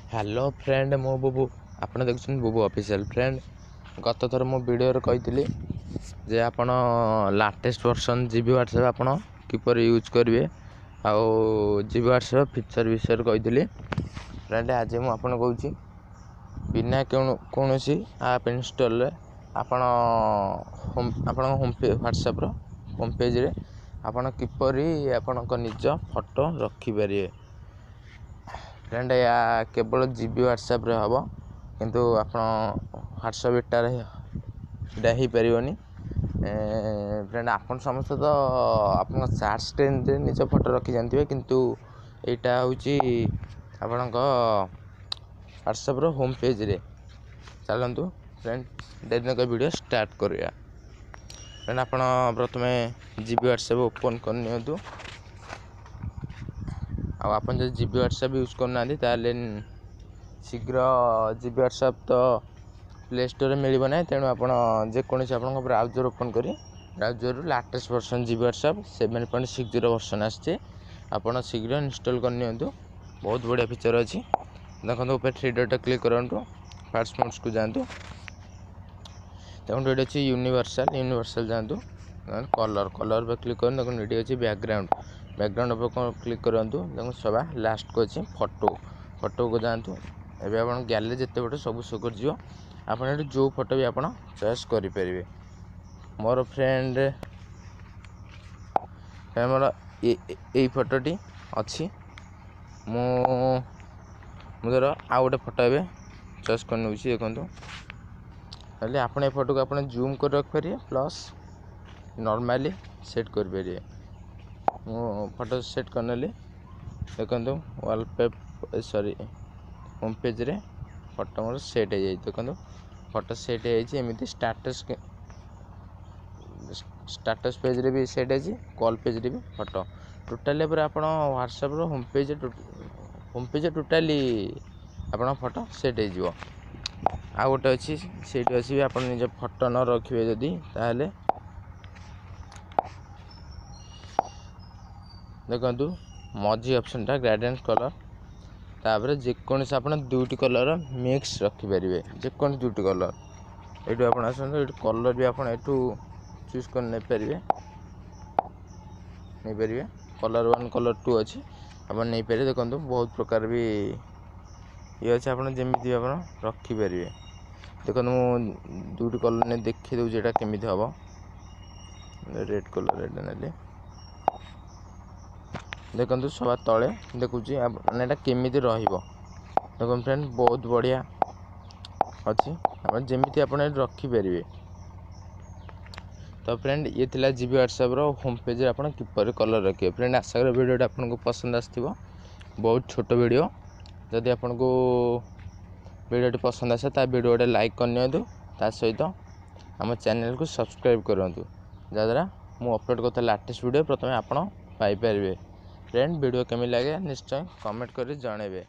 Hello friend मो बुबू आपन देखुछन बुबू official friend गत थर मो वीडियो रे कहितली जे आपन लेटेस्ट वर्जन जीबी व्हाट्सएप आपन किपर यूज करिवे आ जीबी व्हाट्सएप फीचर विषय रे कहितली फ्रेंड आज मु आपन कहूची बिना कोनोसी ऐप इंस्टॉल रे आपन होम पेज व्हाट्सएप रो होम पेज रे आपन किपर आपन को निज फोटो रखि परिवे फ्रेंड या केवल जीबी व्हाट्सएप रे हम किंतु आपन व्हाट्सएप इटा ही पारिबनी फ्रेंड आपन समस्त तो आपन चार्ट स्क्रीन रे निज फोटो रखि जानथिबे किंतु एटा होची आपन को व्हाट्सएप रो होम पेज रे चलंतु फ्रेंड देन का वीडियो स्टार्ट करिया फ्रेंड आपन प्रथमे जीबी व्हाट्सएप ओपन करनियंतु आपन जो जीबी व्हाट्सएप यूज करना ताले शीघ्र जीबी व्हाट्सएप तो प्ले स्टोर में मिलबो ना तेणु आपन जे कोनसे आपन ब्राउजर ओपन करी browser latest version GB WhatsApp 7.60 version आछे आपन शीघ्र इंस्टॉल करनियंतु बहुत बढ़िया फीचर अछि देखंतु ऊपर थ्री डॉट क्लिक करंतु फास्ट मोड्स को जांतु देखंतु एटा अछि यूनिवर्सल जांतु कलर पे क्लिक करन देखंतु एटी अछि बैकग्राउंड पर क्लिक करंतु देखो सवा लास्ट को अछि फोटो को जांतु एबे आपन गैलरी जते फोटो सब शो कर जिवो आपन एटी जो फोटो भी आपन चॉइस करि परिबे मोर फ्रेंड हमर ए फोटोटी अछि मुदर आ गोटे फोटो एबे चॉइस करनु छी देखंतु हले आपन ए फोटो को आपन जूम कर रख परिए प्लस नॉर्मली सेट कर परिए मो फोटो सेट करनेली देखंतु वॉलपेपर सॉरी होम पेज रे फोटो मोर सेट हो जाई देखंतु फोटो सेट हो जाई एमिति स्टेटस पेज रे भी सेट है कॉल पेज रे भी फोटो टोटली पर आपन व्हाट्सएप रो होम पेज टोटली आपन फोटो सेट हो जिवो आ गोटे अछि सेट अछि आपन निज फोटो न रखिबे जदी ताले देखंतु मझी ऑप्शन टा ग्रेडियंट कलर तापर जे कोन से आपन दुटी कलर मिक्स रखि परिबे जे कोन दुटी कलर एटू आपन आसन एटू कलर भी आपन एटू चूज कर नै परिबे कलर 1 कलर 2 अछि आपन नै परिबे देखंतु बहुत प्रकार भी ये अछि आपन जेमिति आपन रखि परिबे देखंतु दुटी कलर ने देखि दउ जेटा केमिति हबो रेड कलर एटा नेले देखंतु सब तळे देखुची एटा केमिति रहिबो देखन फ्रेंड बहुत बढ़िया अछि आपण जेमिति आपण रखि परिबे तो फ्रेंड ये थिला जीबी व्हाट्सएप रो होम पेज रे आपण किपर कलर रखिए फ्रेंड आशा कर वीडियो आपन को पसंद आस्थिबो बहुत छोटो वीडियो जदि आपन को वीडियो पसंद आसे ता वीडियो लाइक करनियंतु ता सहित हम चैनल को सब्सक्राइब करंतु जदरा मु अपलोड करता लेटेस्ट वीडियो प्रथमे आपण पाई परिबे फ्रेंड वीडियो केमि लागे निश्चय कमेंट करी जणेबे।